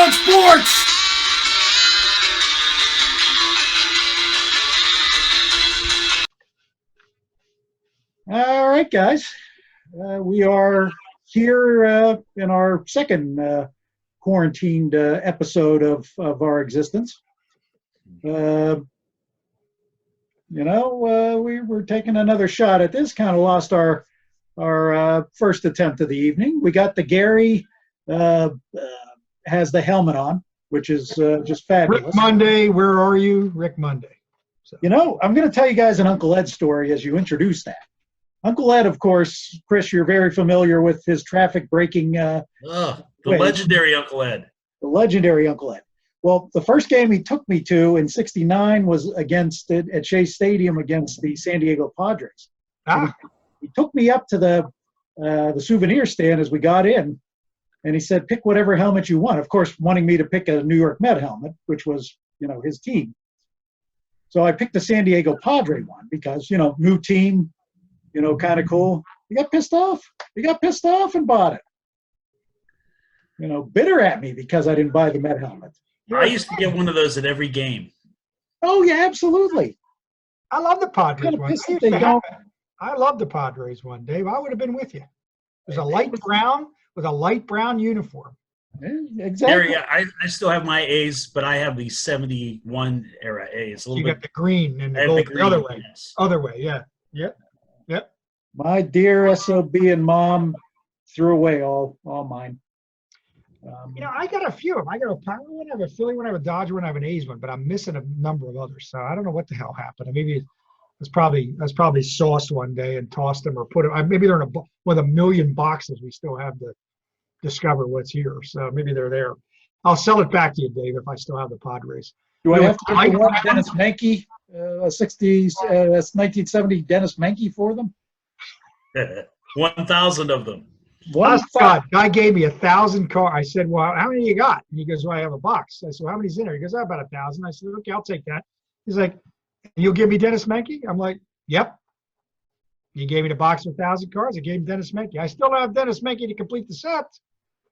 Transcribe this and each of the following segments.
about sports. All right, guys. We are here in our second quarantined episode of our existence. We were taking another shot at this. Kind of lost our first attempt of the evening. We got the Gary has the helmet on, which is just fabulous. Rick Monday, where are you? Rick Monday. So. I'm going to tell you guys an Uncle Ed story as you introduce that. Uncle Ed, of course, Chris, you're very familiar with his traffic breaking. The legendary Uncle Ed. The legendary Uncle Ed. Well, the first game he took me to in '69 was at Shea Stadium against the San Diego Padres. He took me up to the souvenir stand as we got in, and he said, "Pick whatever helmet you want." Of course, wanting me to pick a New York Met helmet, which was his team. So I picked the San Diego Padre one because new team. Kind of cool. He got pissed off. And bought it. Bitter at me because I didn't buy the Met helmet. I used to get one of those at every game. Oh, yeah, absolutely. I love the Padres one. I love the Padres one, Dave. I would have been with you. There's a light brown with a light brown uniform. Yeah, exactly. Gary, I still have my A's, but I have the 71 era A's. You got the green and the gold the other way. Yes. Other way, yeah. Yep. My dear SOB and mom threw away all mine. I got a few of them. I got a Power one, I have a Philly one, I have a Dodger one, I have an A's one, but I'm missing a number of others. So I don't know what the hell happened. Maybe it's probably sauced one day and tossed them or put them. Maybe they're in one of the million boxes we still have to discover what's here. So maybe they're there. I'll sell it back to you, Dave, if I still have the Padres. Do I have to get the one Dennis Menke, 60s, 1970 Dennis Menke for them? 1,000 of them. God, guy gave me 1,000 cards. I said, "Well, how many you got?" And he goes, "Well, I have a box." I said, "Well, how many's in there?" He goes, "About 1,000." I said, "Okay, I'll take that." He's like, "You'll give me Dennis Menke?" I'm like, "Yep." He gave me the box with 1,000 cards. I gave him Dennis Menke. I still don't have Dennis Menke to complete the set,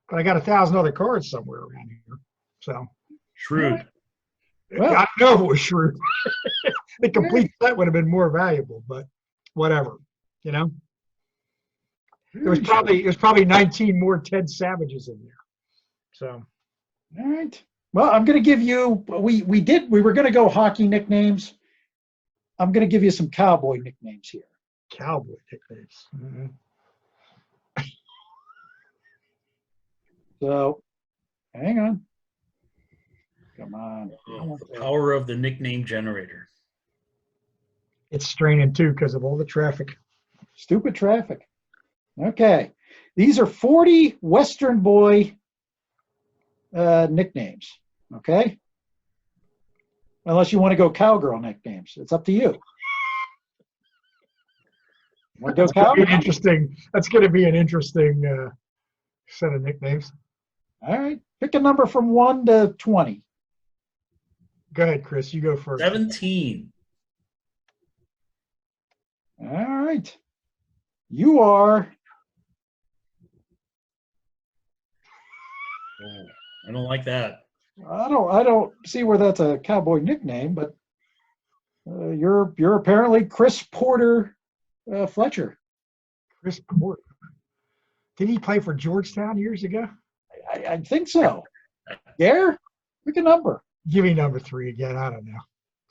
but I got 1,000 other cards somewhere around here. So shrewd. Well, I know it was shrewd. The complete set would have been more valuable, but whatever, There was probably 19 more Ted Savages in there. So, all right. Well, I'm going to give you. We were going to go hockey nicknames. I'm going to give you some cowboy nicknames here. Cowboy nicknames. Mm-hmm. So, hang on. Come on. The power of the nickname generator. It's straining too because of all the traffic. Stupid traffic. Okay. These are 40 Western boy nicknames. Okay? Unless you want to go cowgirl nicknames. It's up to you. Want to go cowgirl? That's going to be an interesting set of nicknames. All right. Pick a number from 1 to 20. Go ahead, Chris. You go first. 17. All right. You are. Oh, I don't like that. I don't see where that's a cowboy nickname, but you're apparently Chris Porter Fletcher. Chris Porter. Did he play for Georgetown years ago? I think so. Gare, pick a number. Give me number 3 again. I don't know.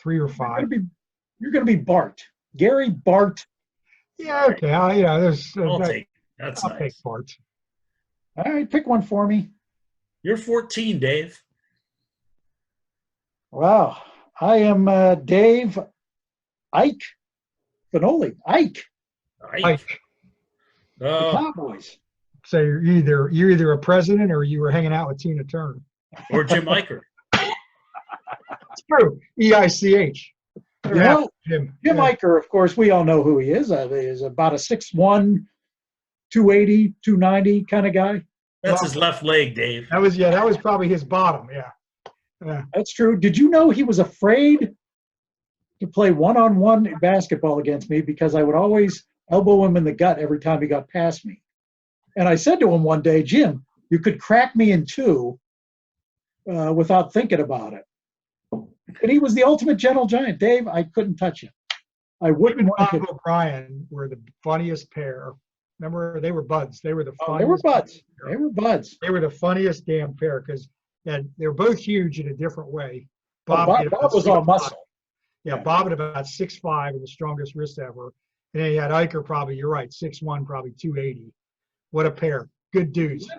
3 or 5. You're going to be Bart. Gary Bart. Yeah, okay. I'll take that's I'll nice. take Bart. All right, pick one for me. You're 14, Dave. Wow. I am Dave Ike Finoli. Ike. The Cowboys. So you're either a president or you were hanging out with Tina Turner. Or Jim Eicher. It's true. EICH. Jim Eicher, of course, we all know who he is. He's about a 6'1", 280, 290 kind of guy. That's his left leg, Dave. That was probably his bottom, yeah. That's true. Did you know he was afraid to play one-on-one basketball against me because I would always elbow him in the gut every time he got past me? And I said to him one day, "Jim, you could crack me in 2, without thinking about it. And he was the ultimate gentle giant. Dave, I couldn't touch him. I wouldn't want Bob to. O'Brien were the funniest pair. Remember, they were buds. They were the funniest. Oh, they were buds. They were buds. They were the funniest damn pair because they were both huge in a different way. Bob was all muscle. Yeah, Bob at about 6'5" and the strongest wrist ever. And then you had Iker, probably, you're right, 6'1", probably 280. What a pair. Good dudes.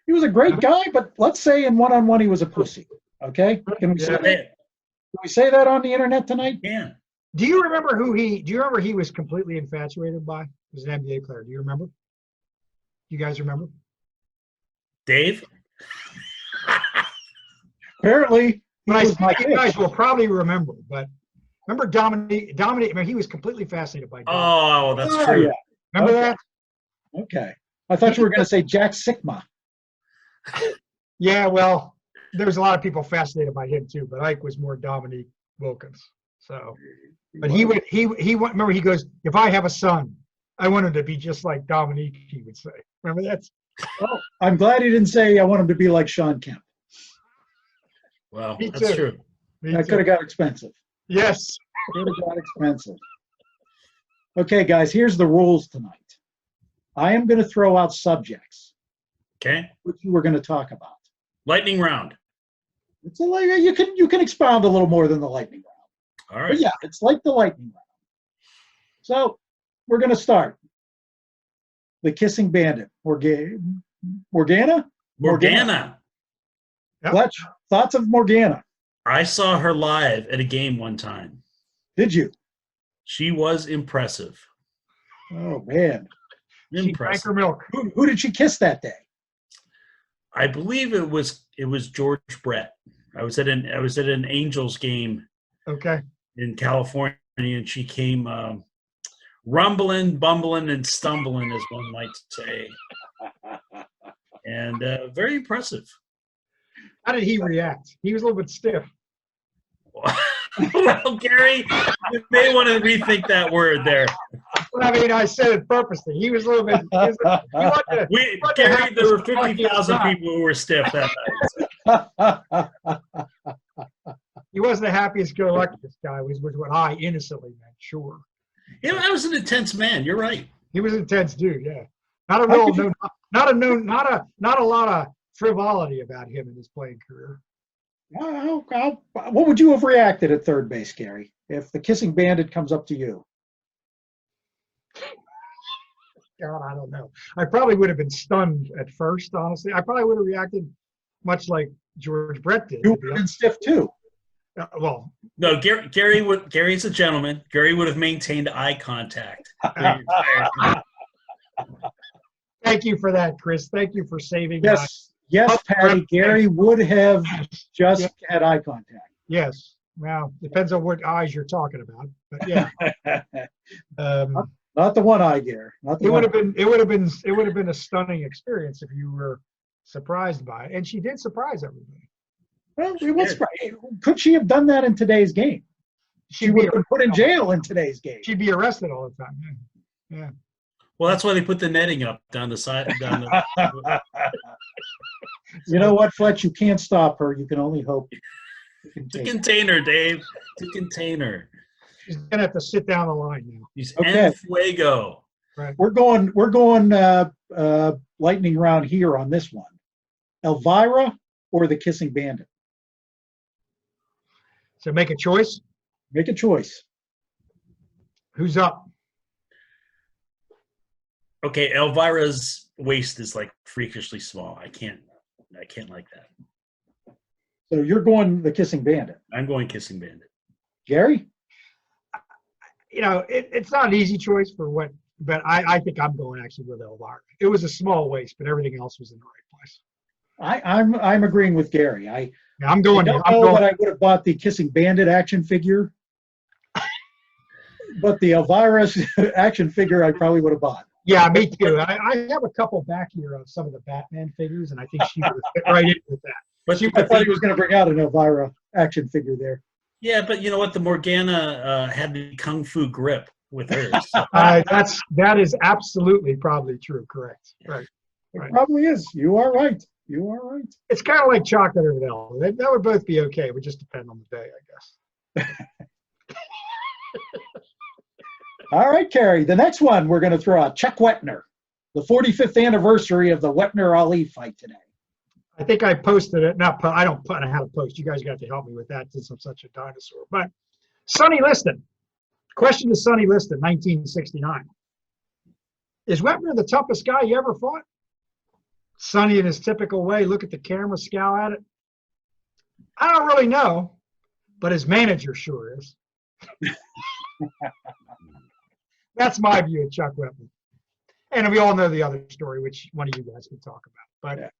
He was a great guy, but let's say in one-on-one he was a pussy. Okay? Can we say that? Can we say that on the internet tonight? Yeah. Do you remember he was completely infatuated by? He was an NBA player. Do you remember? You guys remember? Dave? Apparently, But I think you guys will probably remember. But remember Dominique? I mean, he was completely fascinated by Dominique. Oh, that's true. Yeah. Remember that? Okay. I thought you were going to say Jack Sikma. Yeah, well, there's a lot of people fascinated by him too, but Ike was more Dominique Wilkins. So, but he remember, he goes, if I have a son, I want him to be just like Dominique, he would say. Remember that? Well, I'm glad he didn't say I want him to be like Sean Kemp. Well, Me that's too. true. That could have got expensive. Yes. Could have got expensive. Okay, guys, here's the rules tonight. I am going to throw out subjects, Okay. which you were going to talk about. Lightning round. It's a, you can expound a little more than the lightning round. All right. But yeah, it's like the lightning round. So we're going to start. The Kissing Bandit. Morgana? Morgana. Yep. Fletch, thoughts of Morgana? I saw her live at a game one time. Did you? She was impressive. Oh, man. She drank her milk. Who did she kiss that day? I believe it was George Brett. I was at an Angels game Okay. in California, and she came rumbling, bumbling, and stumbling, as one might say, and very impressive. How did he react? He was a little bit stiff. Well, Gary, you may want to rethink that word there. I mean, I said it purposely. He was a little bit. Gary, there were 50,000 people who were stiff that night. He wasn't the happiest-go-luckiest guy, was what I innocently meant. Sure. You know, I was an intense man. You're right. He was an intense dude. Yeah. Not a lot of frivolity about him in his playing career. What would you have reacted at third base, Gary, if the Kissing Bandit comes up to you? God, I don't know. I probably would have been stunned at first, honestly. I probably would have reacted much like George Brett did. You would have been stiff too. Well, No, Gary's a gentleman. Gary would have maintained eye contact. thank you for that, Chris. Thank you for saving. Yes, Patty. Gary would have just had eye contact. Yes. Well, depends on what eyes you're talking about, but yeah. Not the one eye, Gary. It would have been a stunning experience if you were surprised by it, and she did surprise everybody. Well, could she have done that in today's game? She would have been put in jail in today's game. She'd be arrested all the time. Yeah. Well, that's why they put the netting up down the side. You know what, Fletch? You can't stop her. You can only hope. To contain her, Dave. To contain her. She's gonna have to sit down the line now. She's okay. en fuego. Right. We're going lightning round here on this one. Elvira or the Kissing Bandit? So make a choice. Make a choice. Who's up? Okay, Elvira's waist is like freakishly small. I can't like that. So you're going the Kissing Bandit. I'm going Kissing Bandit. Gary? You know, it's not an easy choice but I think I'm going actually with Elvira. It was a small waist, but everything else was in the right place. I'm agreeing with Gary. I'm going. I don't know that I would have bought the Kissing Bandit action figure, but the Elvira action figure I probably would have bought. Yeah, me too. I have a couple back here of some of the Batman figures, and I think she would have fit right in with that. But I thought he was going to bring out an Elvira action figure there. Yeah, but you know what? The Morgana had the kung fu grip with hers. That is absolutely probably true. Correct. Right. It probably is. You are right. You are right. It's kind of like chocolate or vanilla. That would both be okay. It would just depend on the day, I guess. All right, Carrie. The next one we're going to throw out Chuck Wepner, the 45th anniversary of the Wepner-Ali fight today. I think I posted it. I don't know how to post. You guys got to help me with that since I'm such a dinosaur. But Sonny Liston. Question to Sonny Liston, 1969. Is Wepner the toughest guy you ever fought? Sonny, in his typical way, look at the camera, scowl at it. I don't really know, but his manager sure is. That's my view of Chuck Wepner. And we all know the other story, which one of you guys can talk about. But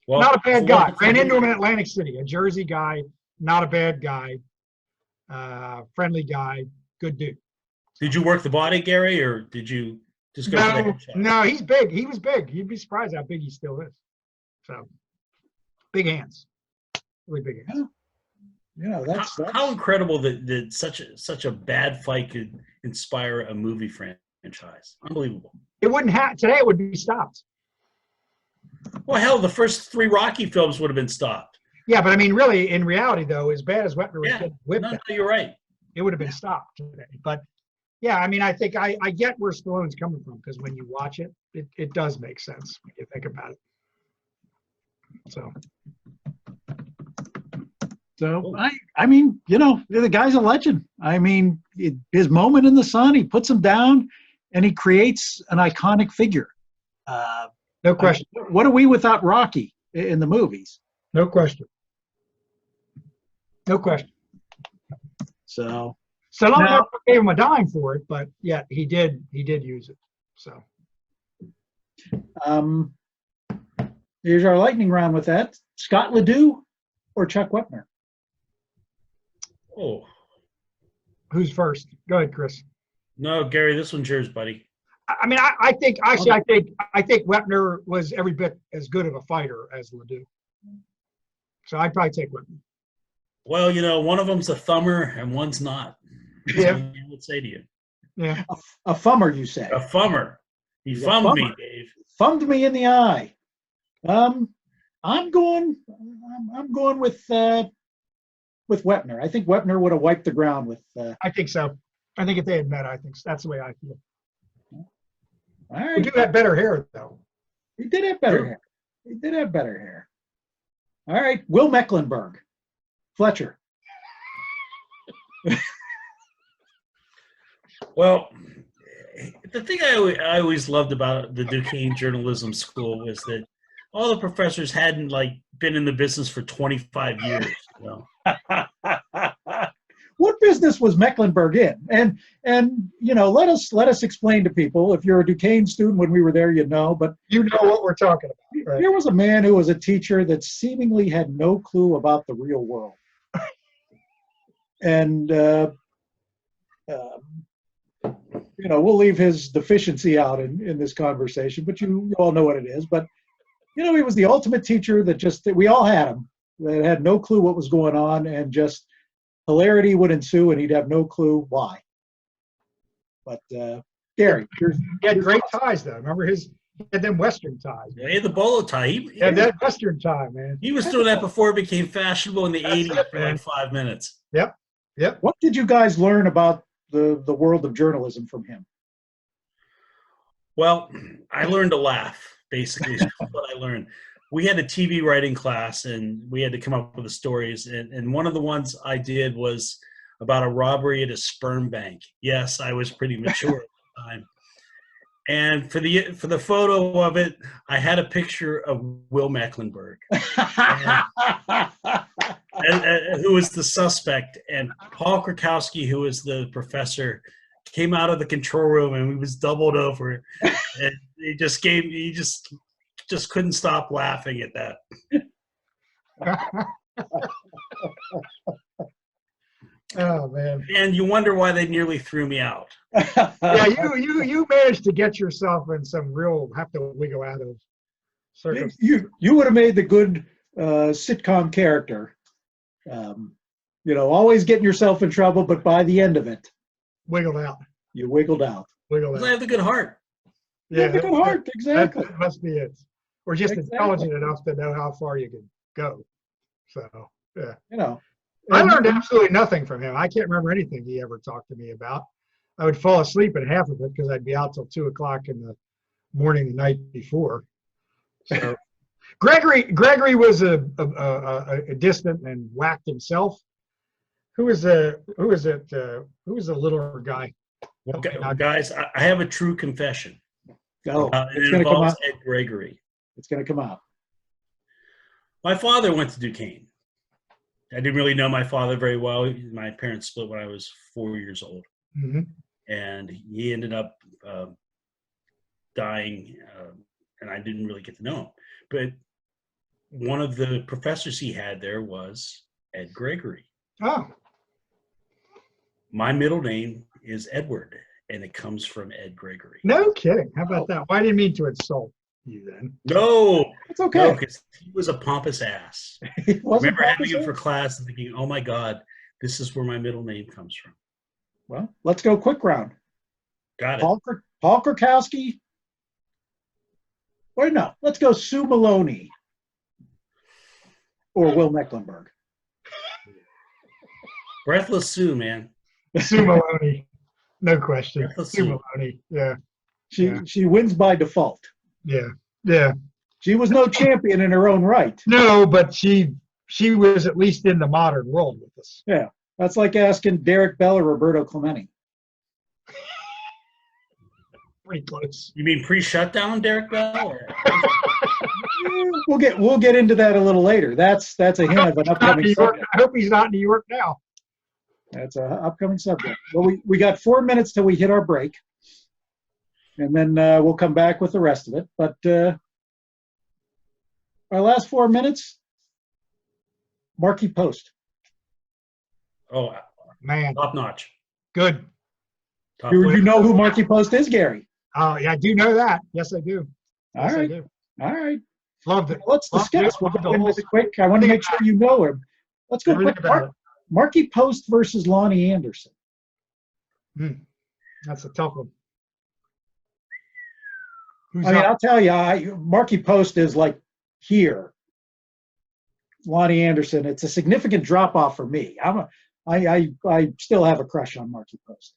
well, not a bad guy. Ran into him in Atlantic City, a Jersey guy, not a bad guy, friendly guy, good dude. Did you work the body, Gary, or did you just go for the headshot? No, he's big. He was big. You'd be surprised how big he still is. So, big hands. Really big hands. Yeah, that's how incredible that such a bad fight could inspire a movie franchise. Unbelievable. It wouldn't have today. It would be stopped. Well, hell, the first 3 Rocky films would have been stopped. Yeah, but I mean, really, in reality, though, as bad as Wepner was getting whipped, no, you're right. It would have been stopped today. But yeah, I mean, I think I get where Stallone's coming from, because when you watch it, it does make sense when you think about it. So I mean, you know, the guy's a legend. I mean, his moment in the sun, he puts him down, and he creates an iconic figure. No question. What are we without Rocky in the movies? No question. No question. So Stallone never gave him a dime for it, but yeah, he did use it. So here's our lightning round with that. Scott LeDoux or Chuck Wepner? Oh. Who's first? Go ahead, Chris. No, Gary, this one's yours, buddy. I mean, I think Wepner was every bit as good of a fighter as LeDoux. So I'd probably take Wepner. Well, you know, one of them's a thumber and one's not. Yeah. I would say to you. Yeah. A thumber, you say? A thumber. He thumbed me, Dave. Thumbed me in the eye. I'm going with Wepner. I think Wepner would have wiped the ground with. I think so. I think if they had met, I think that's the way I feel. All right. LeDoux had better hair, though. He did have better hair. He did have better hair. All right, Will Mecklenburg, Fletcher. Well, the thing I always loved about the Duquesne Journalism School was that all the professors hadn't been in the business for 25 years. You know? What business was Mecklenburg in? And you know, let us explain to people. If you're a Duquesne student, when we were there, you know. But you know what we're talking about. Right? There was a man who was a teacher that seemingly had no clue about the real world. And you know, we'll leave his deficiency out in this conversation, but you all know what it is. But you know, he was the ultimate teacher that we all had him, that had no clue what was going on, and just hilarity would ensue, and he'd have no clue why. But Gary, he had great ties, though. Remember he had them Western ties. Yeah, he had the bolo tie. He had that Western tie, man. He was doing that before it became fashionable in the 80s for 5 minutes. Yep. What did you guys learn about the world of journalism from him? Well, I learned to laugh, basically. Is what I learned. We had a TV writing class, and we had to come up with the stories. And one of the ones I did was about a robbery at a sperm bank. Yes, I was pretty mature at the time. And for the photo of it, I had a picture of Will Mecklenburg, who was the suspect, and Paul Krakowski, who was the professor, came out of the control room, and he was doubled over, and he just couldn't stop laughing at that. Oh man! And you wonder why they nearly threw me out. Yeah, you managed to get yourself in some real have to wiggle out of circumstances. You would have made the good sitcom character. You know, always getting yourself in trouble, but by the end of it, wiggled out. You wiggled out. Wiggled out. I have the good heart. Yeah, the good heart. Exactly. That must be it. or just Exactly. intelligent enough to know how far you can go. So, yeah. You know, I and- learned absolutely nothing from him. I can't remember anything he ever talked to me about. I would fall asleep at half of it because I'd be out till 2 o'clock in the morning the night before. So Gregory was a distant and whacked himself. Who was the littler guy? Okay, guys, I have a true confession. Go. And It's it going to come involves out. Ed Gregory. It's going to come out. My father went to Duquesne. I didn't really know my father very well. My parents split when I was 4 years old. Mm-hmm. And he ended up dying, and I didn't really get to know him. But one of the professors he had there was Ed Gregory. Oh, My middle name is Edward, and it comes from Ed Gregory. no kidding. How about that? Well, I didn't mean to insult you then. No, It's okay. because he was a pompous ass. It I wasn't remember having him proper, for class and thinking, oh my God, this is where my middle name comes from. Well, let's go quick round. Got it. Paul Kurkowski. Or no, let's go Sue Maloney or Will Mecklenburg. Breathless Sue, man. Sue Maloney, no question. Breathless Sue Sue. Maloney, yeah, She wins by default. yeah. She was no champion in her own right. No, but she was at least in the modern world with us. Yeah, that's like asking Derek Bell or Roberto Clemente. Pretty close. You mean pre-shutdown, Derek Bell? Or- We'll get into that a little later. That's a hint of an upcoming subject. I hope he's not in New York now. That's an upcoming subject. Well, we got 4 minutes till we hit our break, and then we'll come back with the rest of it. But our last 4 minutes, Marky Post. Oh, Man, top notch. good. Top You know who Marky Post is, Gary? Oh, yeah, I do know that. Yes, I do. All Yes, I right, do. all right. Loved it. Let's Loved discuss. it. We'll Loved go the into whole it quick. I want to make sure you know him. Let's go Everything quick. about it. Marky Post versus Loni Anderson. That's a tough one. I mean, I'll tell you, Marky Post is like here. Loni Anderson, it's a significant drop off for me. I still have a crush on Marky Post.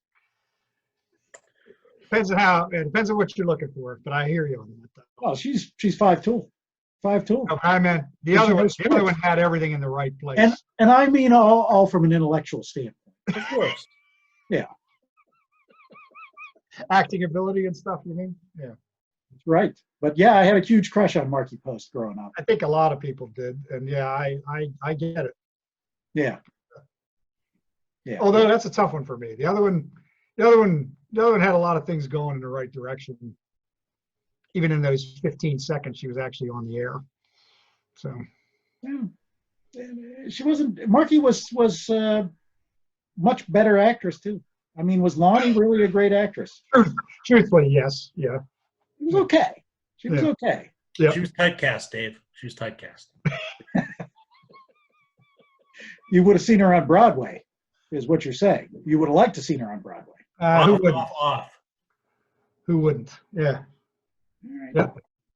Depends on what you're looking for, but I hear you on that. Oh, she's 5'2". 5'2". No, I meant the Because other she one. knows The other sports. one had everything in the right place. And I mean all from an intellectual standpoint. Of course. Acting ability and stuff. You mean? Yeah. Right. But yeah, I had a huge crush on Marky Post growing up. I think a lot of people did, and yeah, I get it. Yeah. Yeah. Although that's a tough one for me. The other one had a lot of things going in the right direction. Even in those 15 seconds, she was actually on the air. So Yeah. She wasn't. Marky was much better actress too. I mean, was Lonnie really a great actress? truthfully, yes, yeah, It was okay. She was Yeah. okay. yeah. She was typecast, Dave. She was typecast. You would have seen her on Broadway, is what you're saying. You would have liked to seen her on Broadway. Who Off, wouldn't? off. Who wouldn't? Yeah, All right. yeah,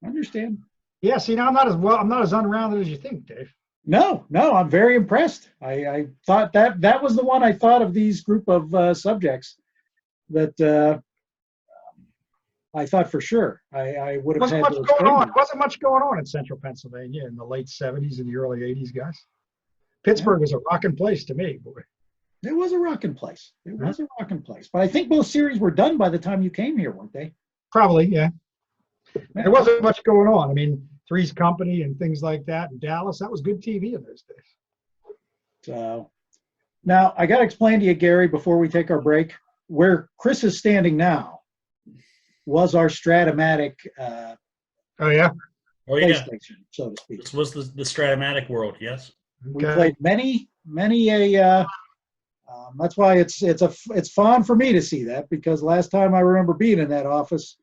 Understand. yeah. See, now I'm not as unrounded as you think, Dave. No, I'm very impressed. I thought that was the one I thought of these group of subjects that I thought for sure I would have Wasn't had much those going on. fingers. Wasn't much going on in Central Pennsylvania in the late '70s and the early '80s, guys. Pittsburgh was a rocking place to me, boy. It was a rocking place. It was a rocking place. But I think both series were done by the time you came here, weren't they? Probably, yeah. There wasn't much going on. I mean, Three's Company and things like that in Dallas. That was good TV in those days. So now I got to explain to you, Gary, before we take our break, where Chris is standing now was our Stratomatic Oh yeah. Oh, yeah. PlayStation, so to speak. This was the Stratomatic world, yes. We Okay. played many a. That's why it's fun for me to see that, because last time I remember being in that office,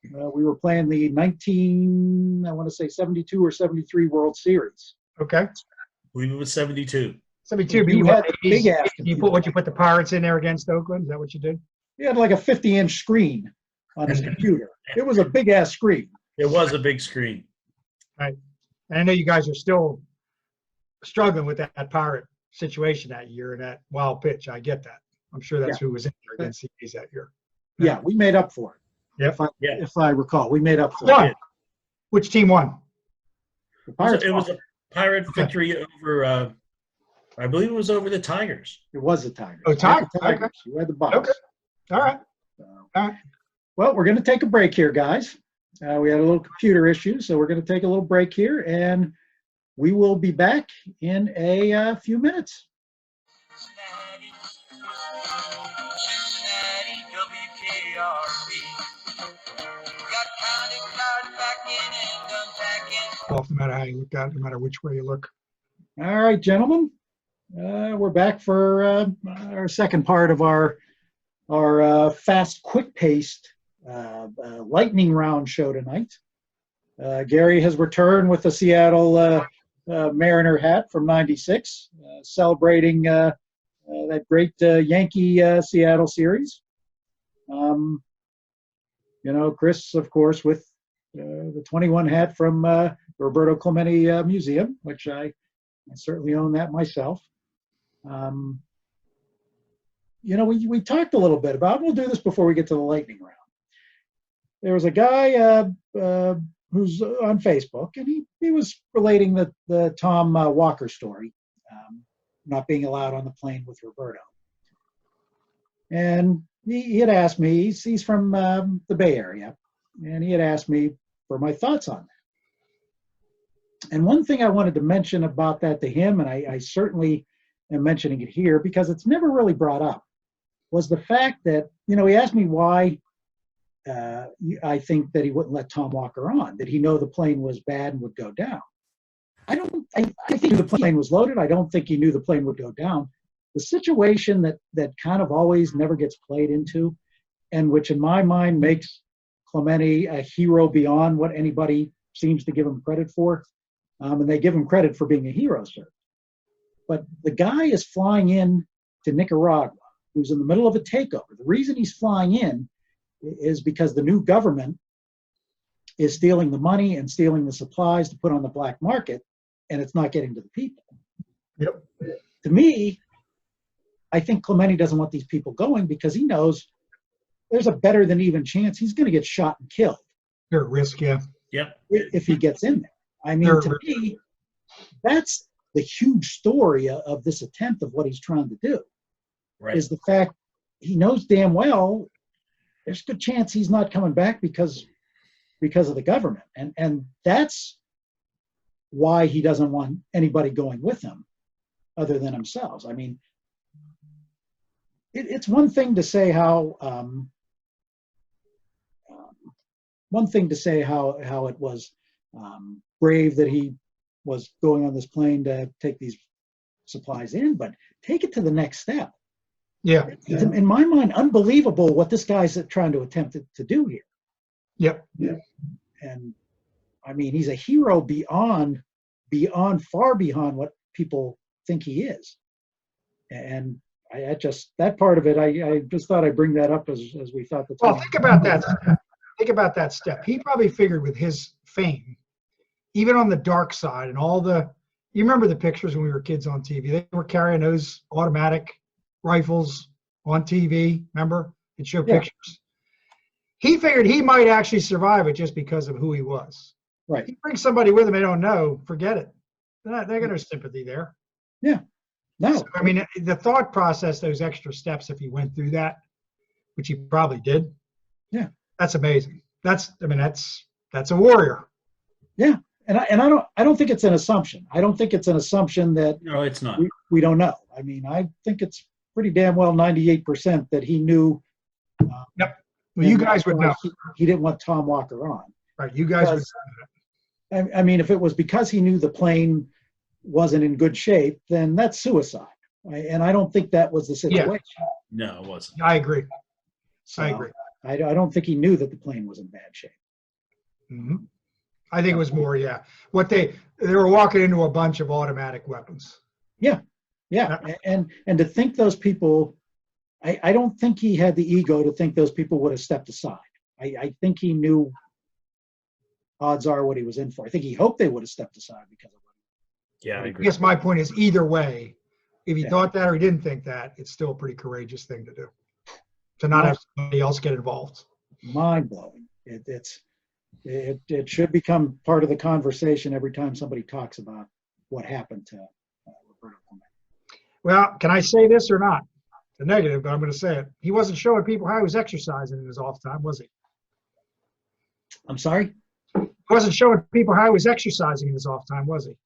we were playing the 72 or 73 World Series. Okay. I believe it was 72. 72. But You you had had the big ass You put the Pirates in there against Oakland. Is that what you did? He had like a 50-inch screen on his computer. It was a big ass screen. It was a big screen. Right. And I know you guys are still struggling with that Pirate situation that year and that wild pitch. I get that. I'm sure that's who was in there against the A's that year. Yeah, we made up for it. Yep. If I recall, we made up for Won. it. Which team won? The Pirates It was a Pirate victory over, I believe it was over the Tigers. It was the Tigers. Oh, Tigers. Tigers. You had the Bucks. Okay. All right. All right. Well, we're going to take a break here, guys. We had a little computer issue, so we're going to take a little break here, and we will be back in a few minutes. Cincinnati, WKRP. Got county card back in and unpacking. Off, no matter how you look at it, no matter which way you look. All right, gentlemen. We're back for our second part of our fast, quick-paced lightning round show tonight. Gary has returned with the Seattle Mariner hat from '96, celebrating that great Yankee Seattle series. Chris, of course, with the 21 hat from Roberto Clemente Museum, which I certainly own that myself. We talked a little bit about, we'll do this before we get to the lightning round. There was a guy who's on Facebook, and he was relating the Tom Walker story, not being allowed on the plane with Roberto. And he had asked me, he's from the Bay Area, and he had asked me for my thoughts on that. And one thing I wanted to mention about that to him, and I certainly am mentioning it here because it's never really brought up, was the fact that, he asked me why I think that he wouldn't let Tom Walker on, that he know the plane was bad and would go down. I think the plane was loaded. I don't think he knew the plane would go down. The situation that kind of always never gets played into, and which in my mind makes Clemente a hero beyond what anybody seems to give him credit for, and they give him credit for being a hero, sir. But the guy is flying in to Nicaragua, who's in the middle of a takeover. The reason he's flying in is because the new government is stealing the money and stealing the supplies to put on the black market, and it's not getting to the people. Yep. To me, I think Clemente doesn't want these people going because he knows there's a better than even chance he's going to get shot and killed. They're at risk, yeah. Yep. If he gets in there. I mean, to me, that's the huge story of this attempt of what he's trying to do. Right. Is the fact he knows damn well there's a good chance he's not coming back because of the government. And that's why he doesn't want anybody going with him other than himself. I mean, it's one thing to say how it was brave that he was going on this plane to take these supplies in, but take it to the next step. Yeah. It's, in my mind, unbelievable what this guy's trying to attempt to do here. Yep. Yeah. And I mean, he's a hero far beyond what people think he is. And that part of it, I just thought I'd bring that up as we thought. Well, think about that. Think about that step. He probably figured with his fame, even on the dark side and you remember the pictures when we were kids on TV, they were carrying those automatic rifles on TV, remember? It showed pictures. He figured he might actually survive it just because of who he was. Right. He brings somebody with him they don't know, forget it. They got no sympathy there. Yeah. No. So, I mean, the thought process, those extra steps, if he went through that, which he probably did. Yeah. That's amazing. That's a warrior. Yeah. And I don't think it's an assumption. I don't think it's an assumption that No, it's not. we don't know. I mean, I think it's pretty damn well 98% that he knew. Yep. Well, you guys would know. He didn't want Tom Walker on. Right. You guys would know. I mean, if it was because he knew the plane wasn't in good shape, then that's suicide. And I don't think that was the situation. Yeah. No, it wasn't. I agree. So I agree. I don't think he knew that the plane was in bad shape. Mm-hmm. I think it was more, yeah. What they were walking into a bunch of automatic weapons. Yeah. And to think those people, I don't think he had the ego to think those people would have stepped aside. I think he knew odds are what he was in for. I think he hoped they would have stepped aside because of what. Yeah, I I agree. guess my point is either way, if he Yeah. thought that or he didn't think that, it's still a pretty courageous thing to do. To not have somebody else get involved. Mind blowing. It should become part of the conversation every time somebody talks about what happened to Roberto Clemente. Well, can I say this or not? It's a negative, but I'm going to say it. He wasn't showing people how he was exercising in his off time, was he? I'm sorry? He wasn't showing people how he was exercising in his off time, was he?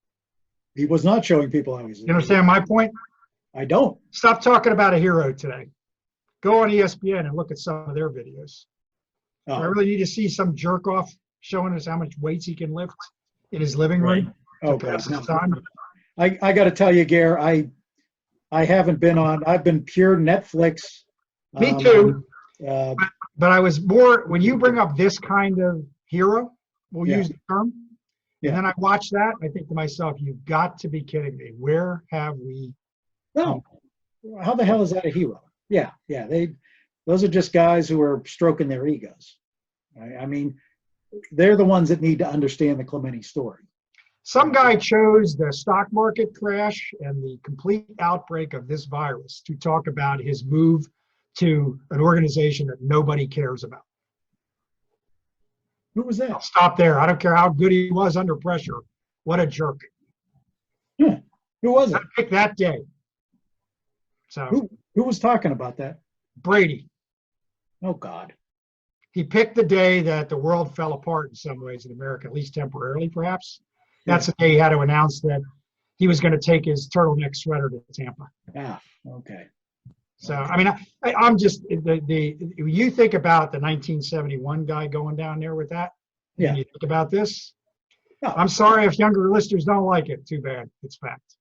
He was not showing people how he's. You understand my point? I don't. Stop talking about a hero today. Go on ESPN and look at some of their videos. Do I Oh, really need to see some jerk off showing us how much weights he can lift in his living room to okay. pass his No. time? I got to tell you, Gare, I haven't been on. I've been pure Netflix. Me too. Uh, But I was more, when you bring up this kind of hero, we'll Yeah. use the term, Yeah. and then I watch that, I think to myself, you've got to be kidding me. Where have we? no, how the hell is that a hero? Yeah. Those are just guys who are stroking their egos. I mean, they're the ones that need to understand the Clemente story. Some guy chose the stock market crash and the complete outbreak of this virus to talk about his move to an organization that nobody cares about. Who was I'll that? stop there. I don't care how good he was under pressure. What a jerk. Who was I it? picked that day. So Who was talking about that? Brady, Oh God. he picked the day that the world fell apart in some ways in America, at least temporarily, perhaps. That's the day he had to announce that he was going to take his turtleneck sweater to Tampa. Ah, okay. So, I mean, I'm just, you think about the 1971 guy going down there with that, and Yeah. you think about this. No. I'm sorry if younger listeners don't like it. Too bad. It's fact.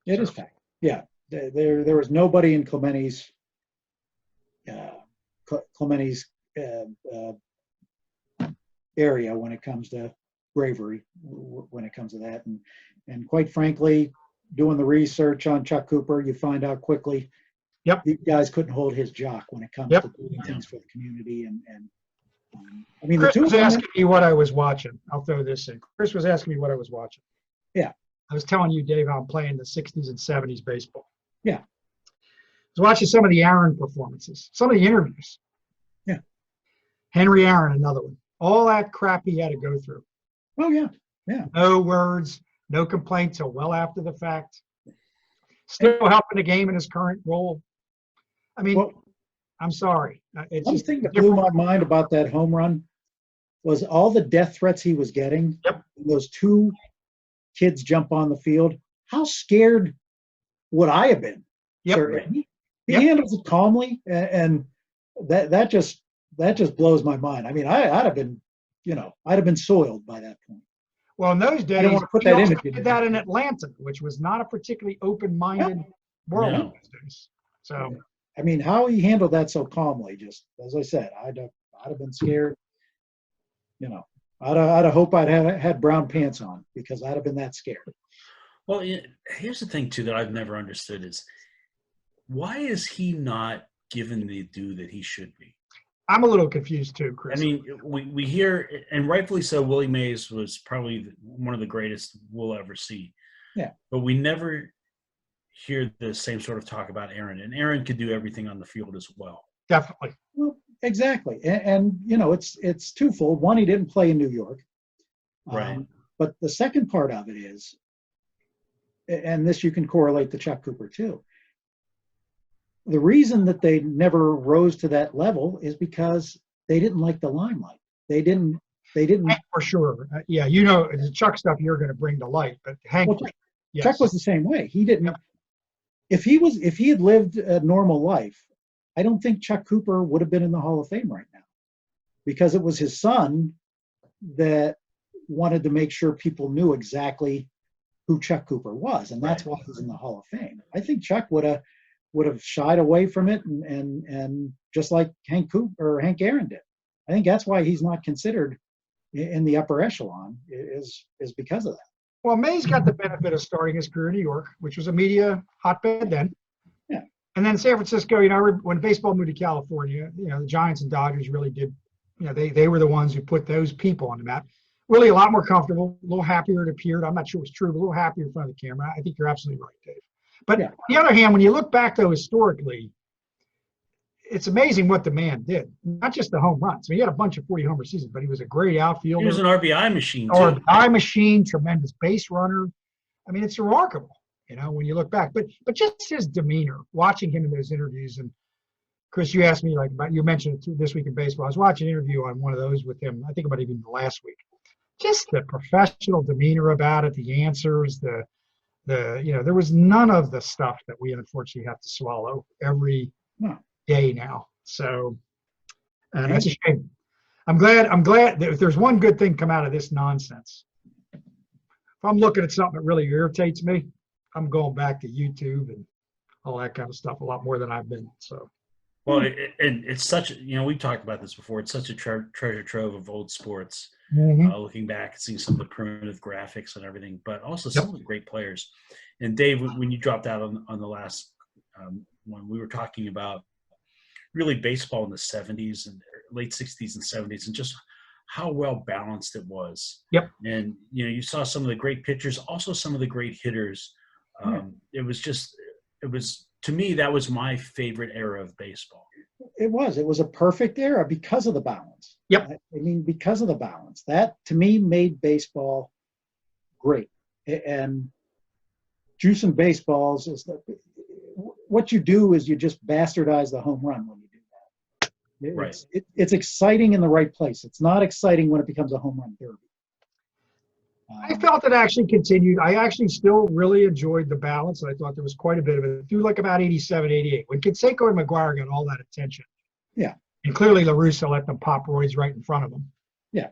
It is fact. Yeah. There was nobody in Clemente's area when it comes to bravery, when it comes to that. And quite frankly, doing the research on Chuck Cooper, you find out quickly, Yep. these guys couldn't hold his jock when it comes Yep. to doing things for the community. I mean, Chris the two was of them, asking me what I was watching. I'll throw this in. Chris was asking me what I was watching. Yeah. I was telling you, Dave, how I'm playing the 60s and 70s baseball. Yeah. I was watching some of the Aaron performances, some of the interviews. Yeah. Henry Aaron, another one. All that crap he had to go through. oh yeah, No words, no complaint till well after the fact. Still helping the game in his current role. I mean, well, I'm sorry. It's one just thing that blew my mind about that home run was all the death threats he was getting. Yep. Those two kids jump on the field. How scared would I have been? Yep. Sir? He Yep. handles it calmly, and that just blows my mind. I mean, I'd have been, I'd have been soiled by that point. Well, in those days, I don't want to put he that also image in did there. that in Atlanta, which was not a particularly open-minded world in No. those days. So, I mean, how he handled that so calmly, just as I said, I'd have been scared. I'd have hoped I'd had brown pants on because I'd have been that scared. Well, here's the thing too that I've never understood is why is he not given the due that he should be? I'm a little confused too, I Chris. mean, we hear, and rightfully so, Willie Mays was probably one of the greatest we'll ever see. Yeah. But we never hear the same sort of talk about Aaron, and Aaron could do everything on the field as well. Definitely. Well, exactly, and it's twofold. One, he didn't play in New York, Right. But the second part of it is, and this you can correlate to Chuck Cooper too. The reason that they never rose to that level is because they didn't like the limelight. They didn't. For sure. Yeah, the Chuck stuff you're going to bring to light, but Hank, Well, yes. Chuck was the same way. He didn't. Yep. If he had lived a normal life, I don't think Chuck Cooper would have been in the Hall of Fame right now, because it was his son that wanted to make sure people knew exactly who Chuck Cooper was, and that's why he's in the Hall of Fame. I think Chuck would have shied away from it, and just like Hank Aaron did. I think that's why he's not considered in the upper echelon is because of that. Well, Mays got the benefit of starting his career in New York, which was a media hotbed then. Yeah. And then San Francisco, when baseball moved to California, the Giants and Dodgers really did, they were the ones who put those people on the map. Willie, a lot more comfortable, a little happier it appeared. I'm not sure it's true, but a little happier in front of the camera. I think you're absolutely right, Dave. But on the other hand, when you look back, though, historically, it's amazing what the man did. Not just the home runs. I mean, he had a bunch of 40-homer seasons, but he was a great outfielder. He was an RBI machine, too. RBI machine, tremendous base runner. I mean, it's remarkable, when you look back. But just his demeanor, watching him in those interviews. And, Chris, you asked me, you mentioned it This Week in Baseball. I was watching an interview on one of those with him, I think about even last week. Just the professional demeanor about it, the answers, there was none of the stuff that we unfortunately have to swallow every day now. So that's a shame. I'm glad that if there's one good thing come out of this nonsense, if I'm looking at something that really irritates me, I'm going back to YouTube and all that kind of stuff a lot more than I've been. So. Well, and it's such, we've talked about this before. It's such a treasure trove of old sports. Looking back and seeing some of the primitive graphics and everything, but also some of the great players. And Dave, when you dropped out on the last one, we were talking about really baseball in the 70s and late 60s and 70s and just how well balanced it was. Yep. And, you saw some of the great pitchers, also some of the great hitters. It was, to me, that was my favorite era of baseball. It was a perfect era because of the balance. Yep. I mean, because of the balance. That, to me, made baseball great. And juicing baseballs is what you do is you just bastardize the home run when you do that. Right. It's exciting in the right place. It's not exciting when it becomes a home run derby. I felt it actually continued. I actually still really enjoyed the balance. I thought there was quite a bit of it through about 87, 88, when Canseco and McGuire got all that attention. Yeah. And clearly La Russa let them pop roids right in front of them. Yeah.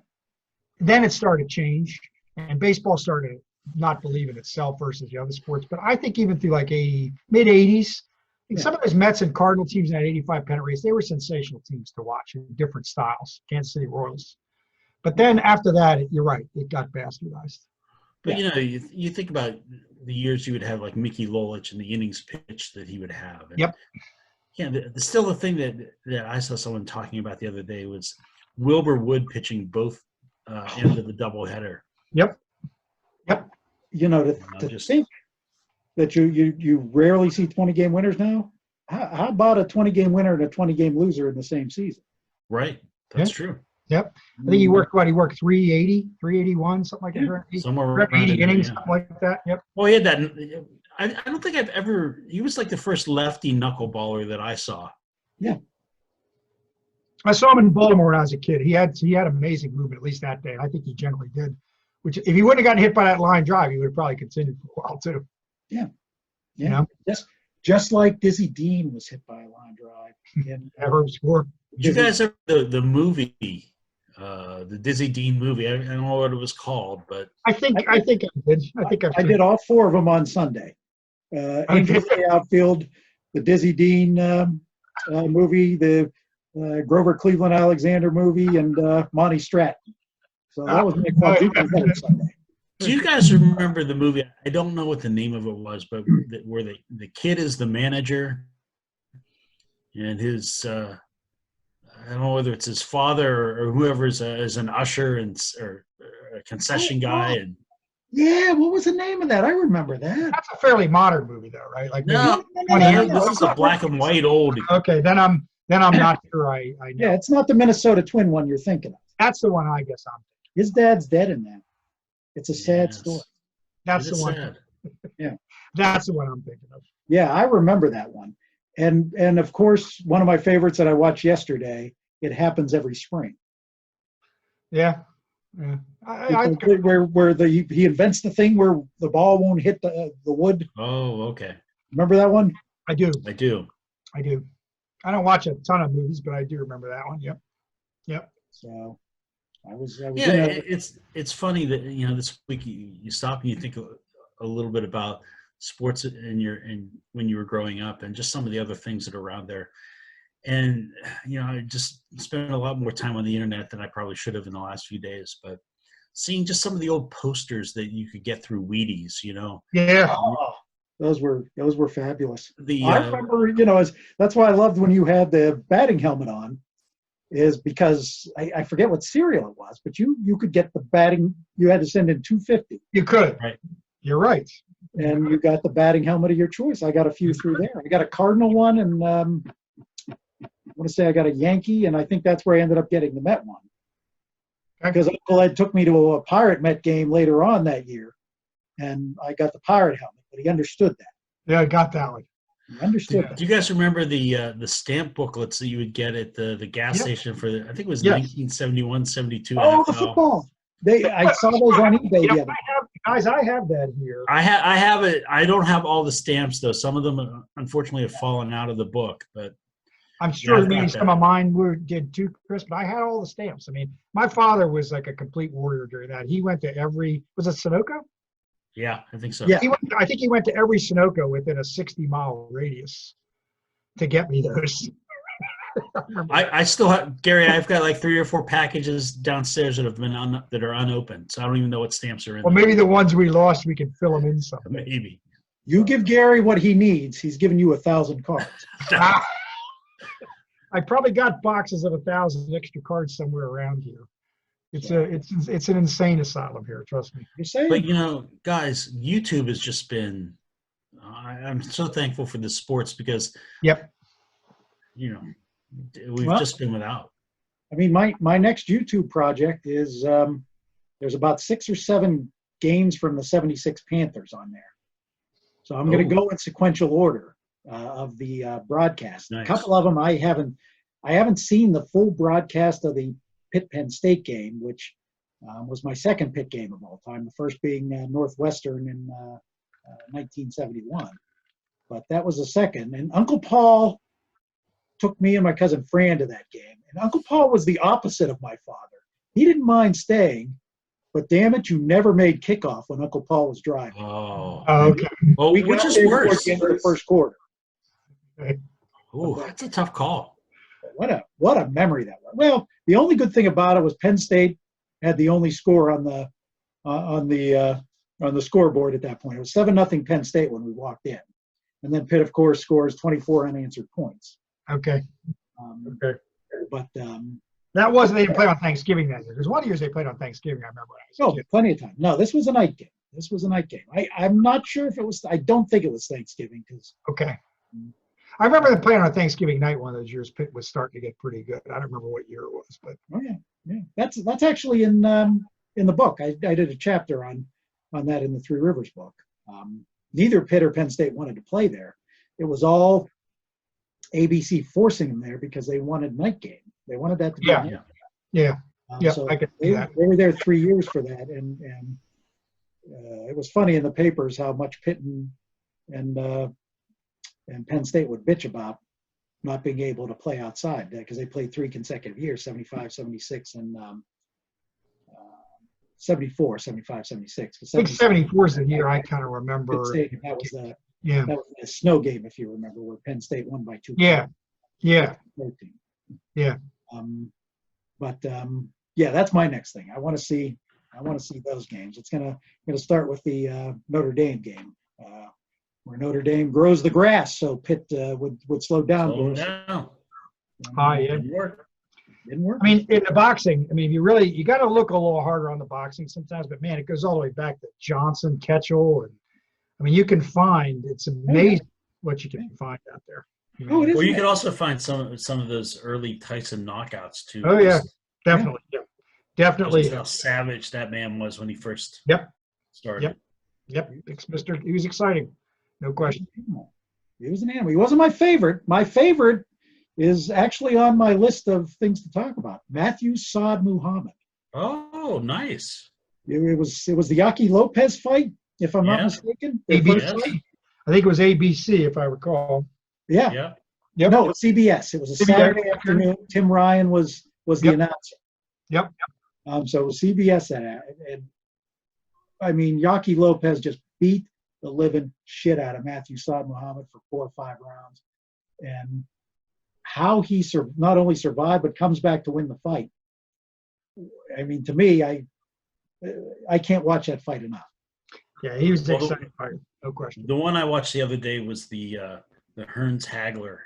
Then it started to change, and baseball started to not believe in itself versus the other sports. But I think even through mid-80s, some of those Mets and Cardinal teams in that 85 pennant race, they were sensational teams to watch in different styles. Kansas City Royals. But then after that, you're right, it got bastardized. But, you think about the years you would have Mickey Lolich and the innings pitch that he would have. And, yep. Yeah, still the thing that I saw someone talking about the other day was Wilbur Wood pitching both ends of the doubleheader. Yep. To think that you rarely see 20-game winners now. How about a 20-game winner and a 20-game loser in the same season? Right. That's true. Yep. I think he worked 380, 381, something like that. Somewhere around 80 innings, something like that. Yep. Well, he had that. I don't think he was the first lefty knuckleballer that I saw. Yeah. I saw him in Baltimore when I was a kid. He had amazing movement, at least that day. I think he generally did. Which, if he wouldn't have gotten hit by that line drive, he would have probably continued for a while too. Yeah. Just like Dizzy Dean was hit by a line drive. And ever score. Did you guys ever the movie, the Dizzy Dean movie? I don't know what it was called, but I think I did. I did all four of them on Sunday. Angels in the Outfield, the Dizzy Dean movie, the Grover Cleveland Alexander movie, and Monty Stratton. So that was my quadruple header Sunday. Do you guys remember the movie? I don't know what the name of it was, but where the kid is the manager, and his I don't know whether it's his father or whoever is an usher or a concession guy. And yeah, what was the name of that? I remember that. That's a fairly modern movie, though, right? No, this is a black and white old. Okay, then I'm not sure I know. Yeah, it's not the Minnesota Twin one you're thinking of. That's the one I guess I'm thinking. His dad's dead in that. It's a sad story. That's the one. Sad. Yeah. That's the one I'm thinking of. Yeah, I remember that one. And of course, one of my favorites that I watched yesterday, It Happens Every Spring. Yeah. Where he invents the thing where the ball won't hit the wood. Oh, okay. Remember that one? I do. I don't watch a ton of movies, but I do remember that one. Yep. So I was it's funny that this week you stop and you think a little bit about sports when you were growing up and just some of the other things that are around there. And I just spent a lot more time on the internet than I probably should have in the last few days, but seeing just some of the old posters that you could get through Wheaties, Yeah. Oh, those were fabulous. I remember, that's why I loved when you had the batting helmet on. is because I forget what cereal it was, but you could get the batting. You had to send in 250. You could. Right. You're right. And you got the batting helmet of your choice. I got a few through there. I got a Cardinal one, and I want to say I got a Yankee, and I think that's where I ended up getting the Met one. Because Uncle Ed took me to a Pirate Met game later on that year, and I got the Pirate helmet, but he understood that. Yeah, I got that one. He understood that. Do you guys remember the stamp booklets that you would get at the gas station for I think it was Yes. 1971, 72. Oh, NFL. the football. I saw those on eBay the other day. I have that here. I have it. I don't have all the stamps though. Some of them unfortunately have fallen out of the book, but I'm sure I've maybe got some of mine did too, Chris, but I had all the stamps. I mean, my father was like a complete warrior during that. He went to was it Sunoco? yeah, I think so. Yeah. I think he went to every Sunoco within a 60-mile radius to get me those. I still have, Gary. I've got like 3 or 4 packages downstairs that have been that are unopened, so I don't even know what stamps are in. Well, them. maybe the ones we lost, we can fill them in something. Maybe. You give Gary what he needs. He's giving you 1,000 cards. I probably got boxes of 1,000 extra cards somewhere around here. It's an insane asylum here. Trust me. You're saying? But guys, YouTube has just been. I'm so thankful for the sports because. Yep. We've just been without. I mean, my next YouTube project is there's about 6 or 7 games from the '76 Panthers on there. So I'm going to go in sequential order of the broadcast. Nice. A couple of them I haven't seen the full broadcast of the Pitt Penn State game, which was my second Pitt game of all time. The first being Northwestern in 1971, but that was the second. And Uncle Paul took me and my cousin Fran to that game. And Uncle Paul was the opposite of my father. He didn't mind staying, but damn it, you never made kickoff when Uncle Paul was driving. Oh, okay. Well, We which got is there worse? towards the end of the first quarter. Ooh, that's a tough call. What a memory that was. Well, the only good thing about it was Penn State had the only score on the scoreboard at that point. It was 7-0 Penn State when we walked in, and then Pitt, of course, scores 24 unanswered points. Okay. But That wasn't, they didn't play on Thanksgiving that year. There's one of years they played on Thanksgiving, I remember. When I was a kid. plenty of time. No, this was a night game. I'm not sure if it was. I don't think it was Thanksgiving because. Okay. I remember them playing on Thanksgiving night one of those years. Pitt was starting to get pretty good. I don't remember what year it was, but. Oh yeah. That's actually in the book. I did a chapter on that in the Three Rivers book. Neither Pitt or Penn State wanted to play there. It was all ABC forcing them there because they wanted night game. They wanted that to be. Yeah. So I could see that. they were there 3 years for that, and it was funny in the papers how much Pitt and Penn State would bitch about not being able to play outside because they played 3 consecutive years, 75, 76, and 74, 75, 76. I think 74 is the year I kind of remember. Pitt State, that was the snow game, if you remember, where Penn State won by 2 points. Yeah. 13. Yeah. That's my next thing. I want to see those games. It's gonna start with the Notre Dame game, where Notre Dame grows the grass, so Pitt would slow down. Didn't work. Didn't work. I mean, in the boxing, you got to look a little harder on the boxing sometimes, but man, it goes all the way back to Johnson, Ketchel, and you can find, it's amazing what you can find out there. Oh, it is. Well, you could also find some of those early Tyson knockouts too. Oh yeah, definitely. Yeah. Definitely. Just how savage that man was when he first started. Yep. He was exciting. No question. He was an animal. He wasn't my favorite. My favorite is actually on my list of things to talk about. Matthew Saad Muhammad. Oh, nice. It was the Yaki Lopez fight, if I'm not mistaken. ABC. I think it was ABC, if I recall. Yeah. Yep. No, it was CBS. It was a Saturday afternoon. Tim Ryan was the announcer. Yep. So it was CBS and Yaki Lopez just beat the living shit out of Matthew Saad Muhammad for 4 or 5 rounds, and how he not only survived but comes back to win the fight. To me, I can't watch that fight enough. Yeah, he was an exciting fighter, no question. The one I watched the other day was the Hearns Hagler,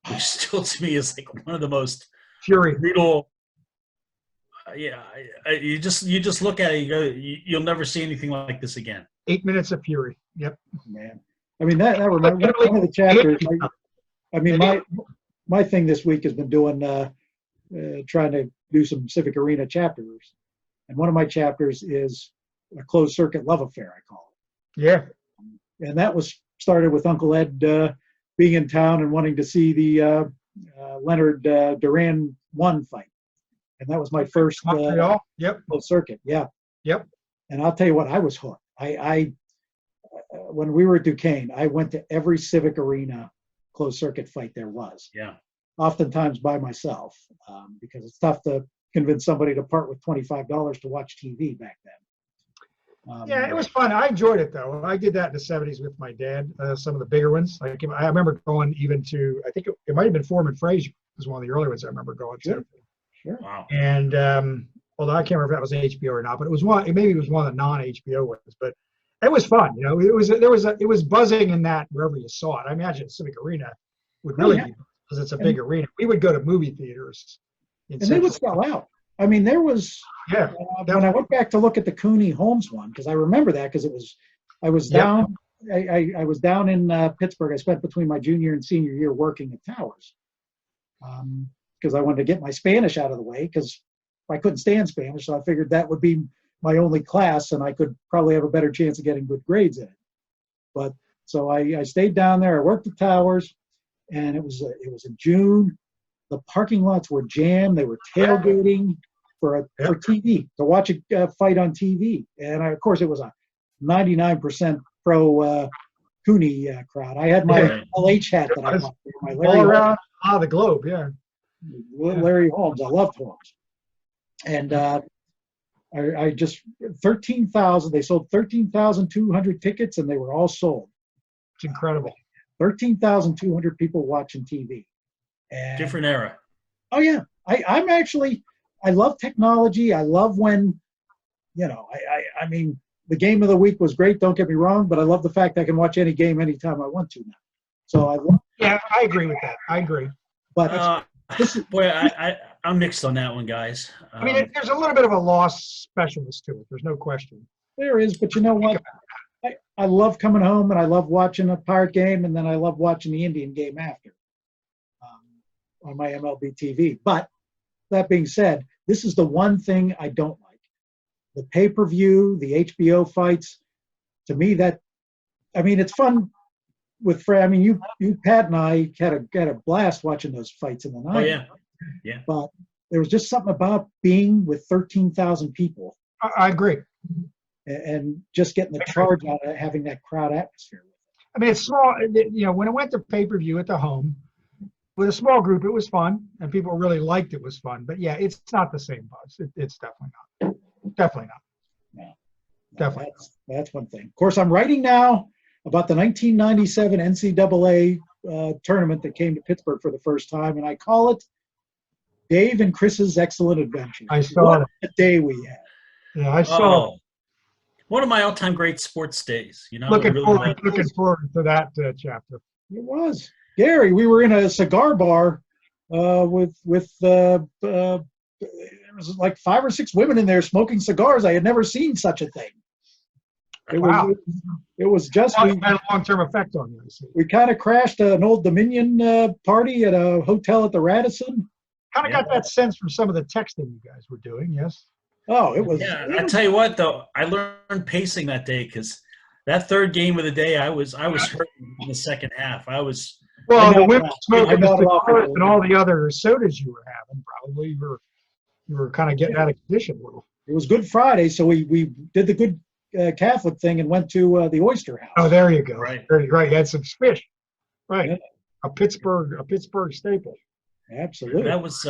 which still to me is like one of the most Fury. brutal. Yeah, you just look at it. You go, you'll never see anything like this again. 8 minutes of fury. Yep. Man, I mean that reminds one of the chapters. I mean my thing this week has been doing trying to do some Civic Arena chapters, and one of my chapters is a closed circuit love affair, I call it. Yeah. And that was started with Uncle Ed being in town and wanting to see the Leonard Duran 1 fight, and that was my first Yep. closed circuit. Yeah. Yep. And I'll tell you what, I was hooked. I when we were at Duquesne, I went to every Civic Arena closed circuit fight there was. Yeah. Oftentimes by myself, because it's tough to convince somebody to part with $25 to watch TV back then. Yeah, it was fun. I enjoyed it though. I did that in the '70s with my dad. Some of the bigger ones. Like I remember going even to. I think it might have been Foreman Frazier was one of the early ones I remember going to. Sure. Wow. And although I can't remember if that was HBO or not, but it was one. Maybe it was one of the non-HBO ones. But it was fun. You know, it was buzzing in that wherever you saw it. I imagine Civic Arena would really be because it's a big arena. We would go to movie theaters. And they would sell out. I mean, there was when I went back to look at the Cooney Holmes one, because I remember that because I was down I was down in Pittsburgh. I spent between my junior and senior year working at Towers because I wanted to get my Spanish out of the way because I couldn't stand Spanish, so I figured that would be my only class and I could probably have a better chance of getting good grades in it. But so I stayed down there. I worked at Towers, and it was in June. The parking lots were jammed. They were tailgating for TV, to watch a fight on TV. And of course, it was a 99% pro Cooney crowd. I had my LH hat that I bought, my Larry all around the globe, Larry Holmes. I loved Holmes. And I just 13,000. They sold 13,200 tickets, and they were all sold. It's incredible. 13,200 people watching TV. And, different era. Oh yeah, I love technology. I love when, I mean, the game of the week was great. Don't get me wrong, but I love the fact I can watch any game anytime I want to now. So I love. Yeah, I agree with that. I agree. But I'm mixed on that one, guys. I mean, there's a little bit of a loss specialist to it. There's no question. There is, but you know what? I love coming home and I love watching a Pirate game, and then I love watching the Indian game after on my MLB TV. But that being said, this is the one thing I don't like. The pay-per-view, the HBO fights, to me it's fun with Fred. I mean, you Pat and I had a blast watching those fights in the 90s. Oh yeah. Yeah. But there was just something about being with 13,000 people. I agree. And just getting the charge out of having that crowd atmosphere. I mean, it's small. When it went to pay-per-view at the home, with a small group, it was fun, and people really liked it was fun. But yeah, it's not the same buzz. It's definitely not. Definitely not. No, definitely. That's one thing. Of course, I'm writing now about the 1997 NCAA tournament that came to Pittsburgh for the first time, and I call it Dave and Chris's Excellent Adventure. I saw what a day we had. Yeah, I saw. One of my all-time great sports days. Looking forward to that chapter. It was. Gary, we were in a cigar bar with there was like 5 or 6 women in there smoking cigars. I had never seen such a thing. It was just had a long-term effect on you. We kind of crashed an Old Dominion party at a hotel at the Radisson. Kind of got that sense from some of the texting you guys were doing. Yes. Oh, it was. Yeah, I tell you what, though, I learned pacing that day because that third game of the day, I was hurting in the second half. Well, the women smoking the cigars and all the other sodas you were having, probably you were kind of getting out of condition a little. It was Good Friday, so we did the good Catholic thing and went to the Oyster House. Oh, there you go. Right. Right. You had some fish. Right. Yeah. A Pittsburgh staple. Absolutely. That was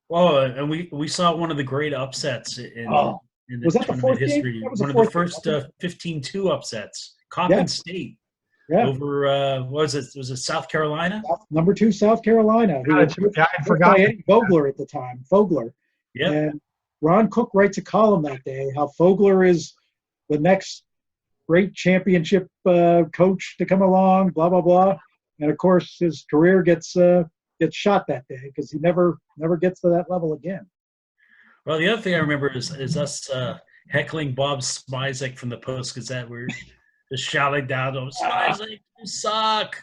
well, and we saw one of the great upsets in the tournament history. One of the first 15-2 upsets. Coppin State. Yeah. Over was it South Carolina? Number 2 South Carolina. I forgot Vogler at the time. Vogler. Yeah. And Ron Cook writes a column that day how Vogler is the next great championship coach to come along. Blah blah blah. And of course his career gets gets shot that day because he never gets to that level again. Well, the other thing I remember is us heckling Bob Smizek from the Post Gazette. We're just shouting down to him, Smizek, you suck.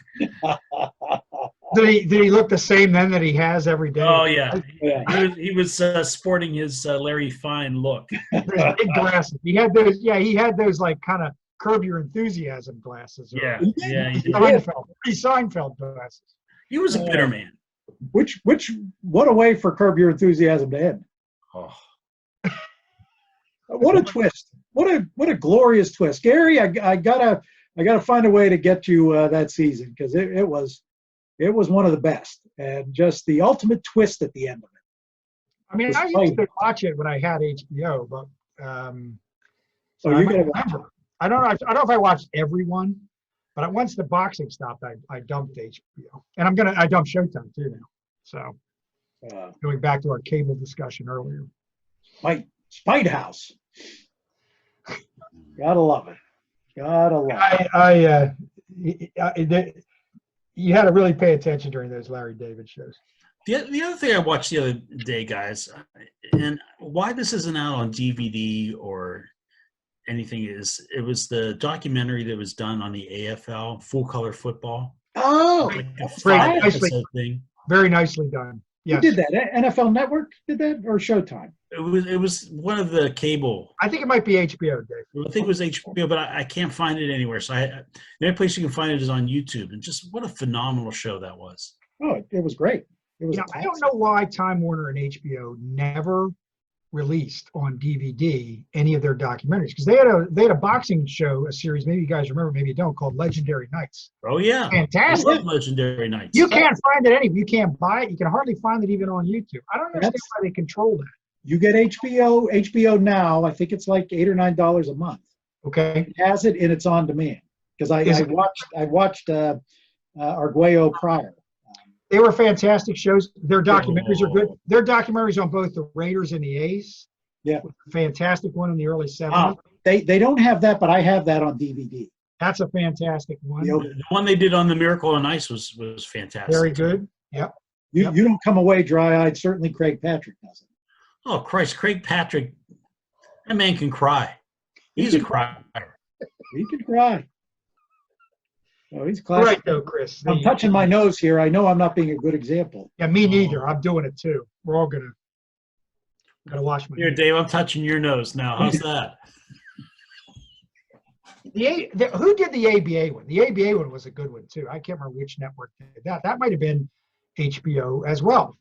Did he look the same then that he has every day? Oh yeah, Yeah. he was sporting his Larry Fine look. His big glasses. He had those. Yeah, he had those like kind of Curb Your Enthusiasm glasses. Yeah, He yeah, he did. Seinfeld glasses. He was a bitter man. What a way for Curb Your Enthusiasm to end. Oh. What a twist! What a glorious twist, Gary. I gotta find a way to get you that season because it was one of the best and just the ultimate twist at the end of it. I mean, I used to watch it when I had HBO, but So you gotta watch it. I don't know if I watched every one, but once the boxing stopped, I dumped HBO, and I dumped Showtime too now. So going back to our cable discussion earlier. Spite House. Gotta love it. Gotta love it. You had to really pay attention during those Larry David shows. The other thing I watched the other day, guys, and why this isn't out on DVD or anything is it was the documentary that was done on the AFL, Full Color Football. Oh, like a Very 5-episode thing. Very nicely done. Yes. Who did that? NFL Network did that or Showtime? It was one of the cable. I think it might be HBO, Dave. I think it was HBO, but I can't find it anywhere. So the only place you can find it is on YouTube. And just what a phenomenal show that was. Oh, it was great. It was. I don't know why Time Warner and HBO never released on DVD any of their documentaries because they had a boxing show, a series. Maybe you guys remember, maybe you don't, called Legendary Nights. Oh yeah, fantastic! I love Legendary Nights. You can't find it anywhere. You can't buy it. You can hardly find it even on YouTube. I don't understand why they control that. You get HBO now. I think it's like $8 or $9 a month. Okay, it has it and it's on demand because I watched Arguello prior. They were fantastic shows. Their documentaries are good. Their documentaries on both the Raiders and the A's. Yeah, fantastic one in the early 70s. They don't have that, but I have that on DVD. That's a fantastic one. The one they did on the Miracle on Ice was fantastic. Very good. Yep. You don't come away dry-eyed. Certainly, Craig Patrick doesn't. Oh Christ, Craig Patrick, that man can cry. He's a crier. He can cry. Oh, he's classic. Right though, Chris. I'm touching my nose here. I know I'm not being a good example. Yeah, me neither. I'm doing it too. We're all gotta wash my. Here, Dave. I'm touching your nose now. How's that? Who did the ABA one? The ABA one was a good one too. I can't remember which network did that. That might have been HBO as well.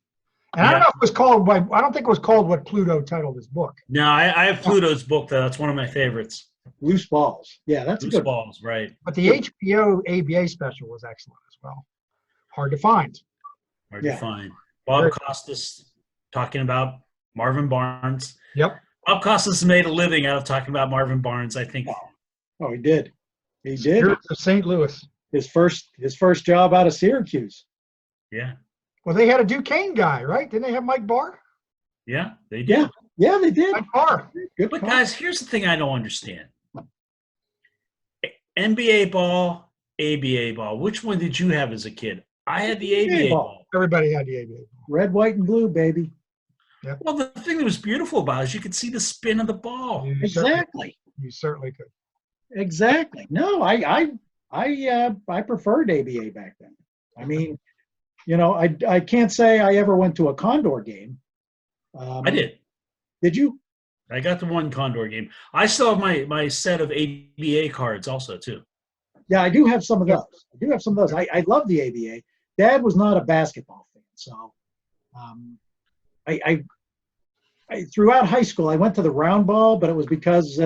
And I don't know if it was called. I don't think it was called what Pluto titled his book. No, I have Pluto's book though. That's one of my favorites. Loose Balls. Yeah, that's Loose a good Balls, right? But the HBO ABA special was excellent as well. Hard to find. Hard to find. Bob Costas talking about Marvin Barnes. Yep. Bob Costas made a living out of talking about Marvin Barnes, I think. Oh, he did. He did. Spirits of St. Louis. His first job out of Syracuse. Yeah. Well, they had a Duquesne guy, right? Didn't they have Mike Barr? Yeah, they did. Yeah, they did. Mike Barr. Good But call. guys, here's the thing I don't understand. NBA ball, ABA ball. Which one did you have as a kid? I had the ABA ball. Everybody had the ABA ball. Red, white, and blue, baby. Yep. Well, the thing that was beautiful about it is you could see the spin of the ball. Exactly. You certainly could. Exactly. No, I preferred ABA back then. I mean, I can't say I ever went to a Condor game. I did. Did you? I got the one Condor game. I still have my set of ABA cards also too. Yeah, I do have some of those. I love the ABA. Dad was not a basketball fan, so I throughout high school I went to the round ball, but it was because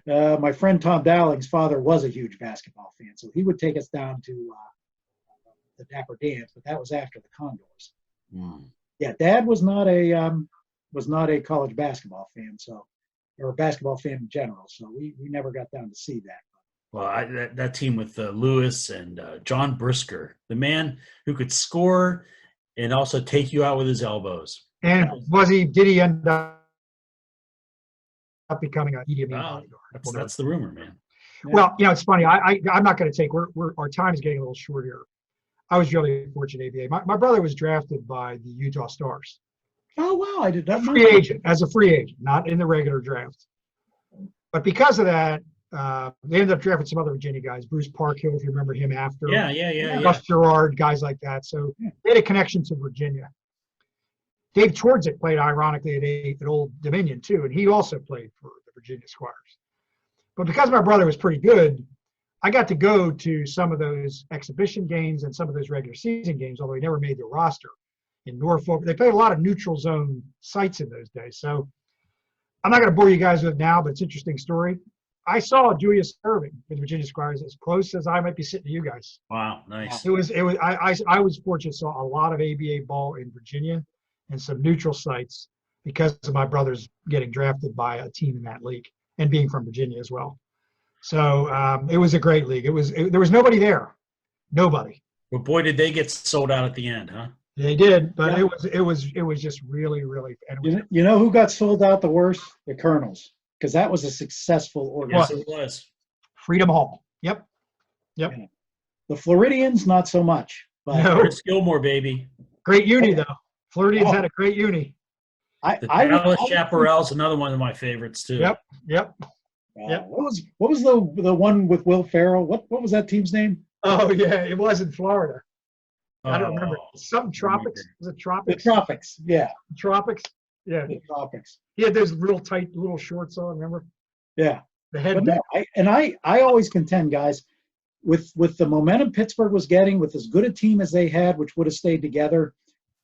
my friend Tom Dowling's father was a huge basketball fan, so he would take us down to the Dapper Dans, but that was after the Condors. Yeah, Dad was not a college basketball fan, or a basketball fan in general, so we never got down to see that. Well, that team with Lewis and John Brisker, the man who could score and also take you out with his elbows. And did he end up becoming an Idi Amin bodyguard? That's the rumor, man. Well, it's funny. I'm not going to take. Our time is getting a little short here. I was really fortunate ABA. My brother was drafted by the Utah Stars. Oh wow, I did not know. Free agent, as a free agent, not in the regular draft. But because of that, they ended up drafting some other Virginia guys. Bruce Parkhill, if you remember him after. Yeah. Gus Gerard, guys like that. So they had a connection to Virginia. Dave Twardzik played, ironically, at Old Dominion, too, and he also played for the Virginia Squires. But because my brother was pretty good, I got to go to some of those exhibition games and some of those regular season games, although he never made the roster in Norfolk. They played a lot of neutral zone sites in those days. So I'm not going to bore you guys with it now, but it's an interesting story. I saw Julius Irving with Virginia Squires as close as I might be sitting to you guys. Wow, nice. I was fortunate, saw a lot of ABA ball in Virginia and some neutral sites because of my brothers getting drafted by a team in that league and being from Virginia as well. So it was a great league. There was nobody there, nobody. Well, boy, did they get sold out at the end, huh? They did, but yeah. it was just really. And you know who got sold out the worst? The Colonels, because that was a successful organization. Yes, it was. Freedom Hall. Yep. The Floridians, not so much. But no. Curtis Gilmore, baby. Great uni though. Floridians had a great uni. The Dallas Chaparral's another one of my favorites too. Yep. What was the one with Will Ferrell? What was that team's name? Oh yeah, it was in Florida. I don't remember. Some Tropics. Was it Tropics? The Tropics, yeah. Tropics? Yeah. The Tropics. He had those real tight little shorts on, remember? Yeah. The head. No, I always contend, guys, with the momentum Pittsburgh was getting, with as good a team as they had, which would have stayed together,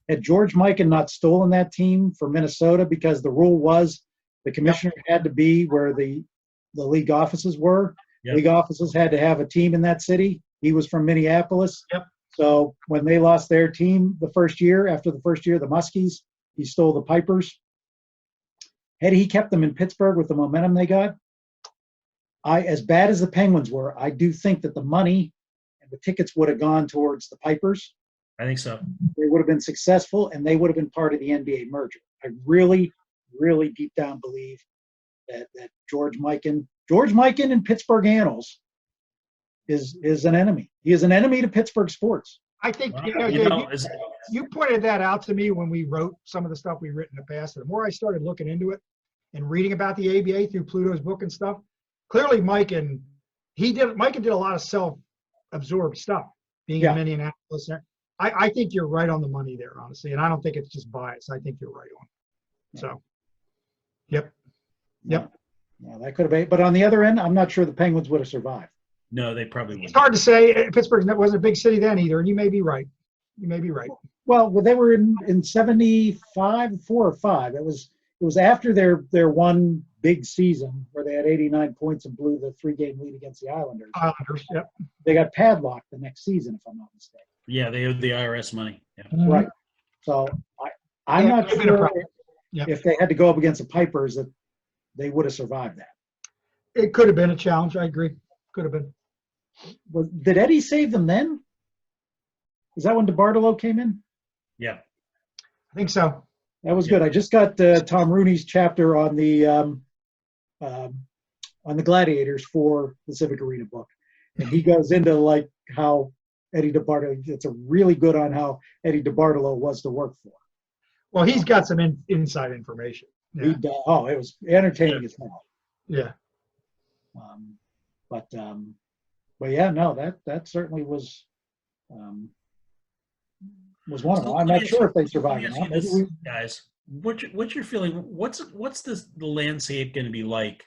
had George Mikan not stolen that team for Minnesota, because the rule was the commissioner had to be where the league offices were. Yep. League offices had to have a team in that city. He was from Minneapolis. Yep. So when they lost their team after the first year, the Muskies, he stole the Pipers. Had he kept them in Pittsburgh with the momentum they got, as bad as the Penguins were, I do think that the money and the tickets would have gone towards the Pipers. I think so. They would have been successful, and they would have been part of the NBA merger. I really, really deep down believe that George Mikan in Pittsburgh annals is an enemy. He is an enemy to Pittsburgh sports. I think Wow. you pointed that out to me when we wrote some of the stuff we written in the past. The more I started looking into it and reading about the ABA through Pluto's book and stuff, clearly Mikan did a lot of self-absorbed stuff being in Minneapolis. I think you're right on the money there, honestly, and I don't think it's just bias. I think you're right on. So, yep. Yeah, that could have been. But on the other end, I'm not sure the Penguins would have survived. No, they probably wouldn't. It's hard to say. Pittsburgh wasn't a big city then either, and you may be right. Well, they were in 75, 4 or 5. It was after their one big season where they had 89 points and blew the 3-game lead against the Islanders. Yep. They got padlocked the next season, if I'm not mistaken. Yeah, they owed the IRS money. Yeah. Right. So I'm not sure if they had to go up against the Pipers that they would have survived that. It could have been a challenge. I agree. Could have been. Did Eddie save them then? Is that when DeBartolo came in? Yeah. I think so. That was good. I just got Tom Rooney's chapter on the Gladiators for the Civic Arena book, and he goes into like how Eddie DeBartolo. It's a really good on how Eddie DeBartolo was to work for. Well, he's got some inside information. Yeah. It was entertaining as hell. Yeah. But yeah, no, that certainly was one of them. I'm not sure if they survived or not. Guys, what's your feeling? What's the landscape going to be like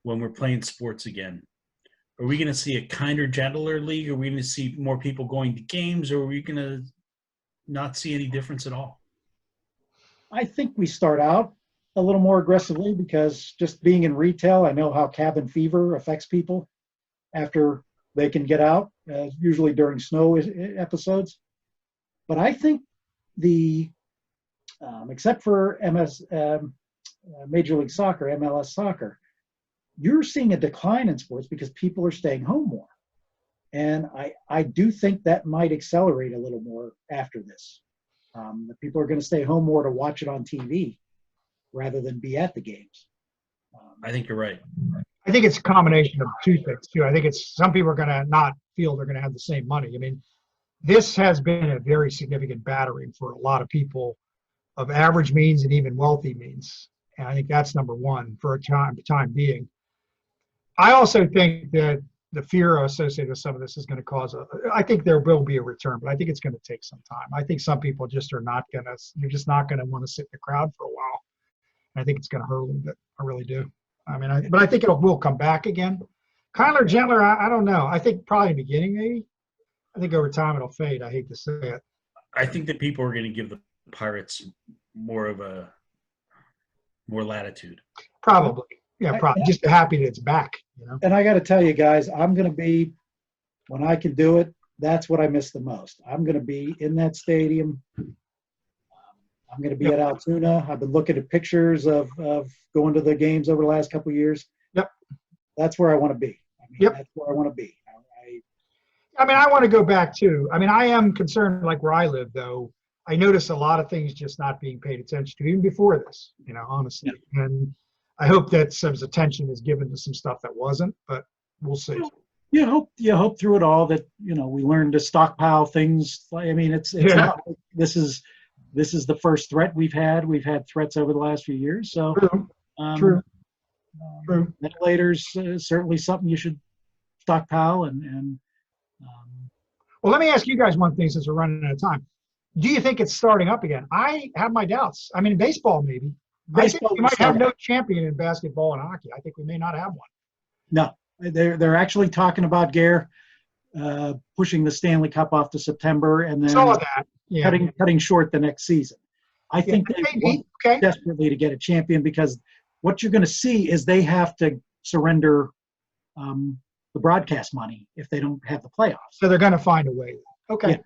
when we're playing sports again? Are we going to see a kinder, gentler league? Are we going to see more people going to games? Or are we going to not see any difference at all? I think we start out a little more aggressively because just being in retail, I know how cabin fever affects people after they can get out, usually during snow episodes. But I think except for Major League Soccer, MLS Soccer, you're seeing a decline in sports because people are staying home more. And I do think that might accelerate a little more after this. The people are going to stay home more to watch it on TV rather than be at the games. I think you're right. I think it's a combination of two things, too. I think it's some people are going to not feel they're going to have the same money. I mean, this has been a very significant battering for a lot of people of average means and even wealthy means. And I think that's number one for a time being. I also think that the fear associated with some of this is going to cause I think there will be a return, but I think it's going to take some time. I think some people just are not going to, you're just not going to want to sit in the crowd for a while. And I think it's going to hurt a little bit. I really do. I mean, but I think will come back again. Kyler Gentler, I don't know. I think probably in the beginning, maybe. I think over time it'll fade. I hate to say it. I think that people are going to give the Pirates more latitude. Probably. Yeah, probably. Just happy that it's back, you know. And I got to tell you guys, I'm going to be, when I can do it, that's what I miss the most. I'm going to be in that stadium. I'm going to be at Altoona. I've been looking at pictures of going to the games over the last couple of years. Yep. That's where I want to be. I mean, that's where I want to be. I mean, I want to go back too. I mean, I am concerned, like where I live, though. I notice a lot of things just not being paid attention to even before this, you know, honestly. Yeah. And I hope that some attention is given to some stuff that wasn't, but we'll see. You hope through it all that, you know, we learn to stockpile things. I mean, it's not like this is the first threat we've had. We've had threats over the last few years. So True. Ventilators certainly something you should stockpile and well, let me ask you guys one thing since we're running out of time. Do you think it's starting up again? I have my doubts. I mean, baseball maybe. I think we might have no champion in basketball and hockey. I think we may not have one. No, they're actually talking about Gare pushing the Stanley Cup off to September and then saw that. Yeah. cutting short the next season. I think they want desperately to get a champion because what you're going to see is they have to surrender the broadcast money if they don't have the playoffs. So they're going to find a way. Okay.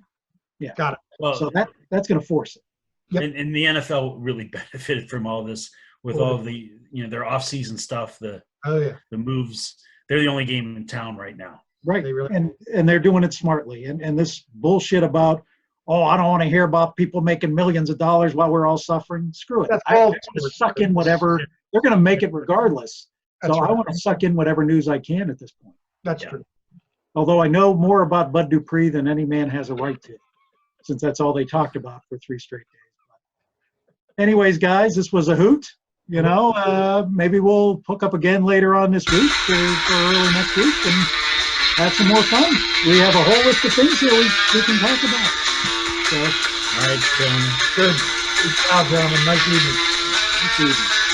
Yeah. Got it. Well, so that's going to force it. Yep. And the NFL really benefited from all this with all of the, you know, their off-season stuff, the moves. They're the only game in town right now. Right. And they're doing it smartly. And this bullshit about, I don't want to hear about people making millions of dollars while we're all suffering. Screw it. I want to suck in whatever. They're going to make it regardless. I want to suck in whatever news I can at this point. That's true. Although I know more about Bud Dupree than any man has a right to, since that's all they talked about for 3 straight days. Anyways, guys, this was a hoot. You know, maybe we'll hook up again later on this week or early next week and have some more fun. We have a whole list of things here we can talk about. So, all right, gentlemen. Good job, gentlemen. Nice evening. Nice evening.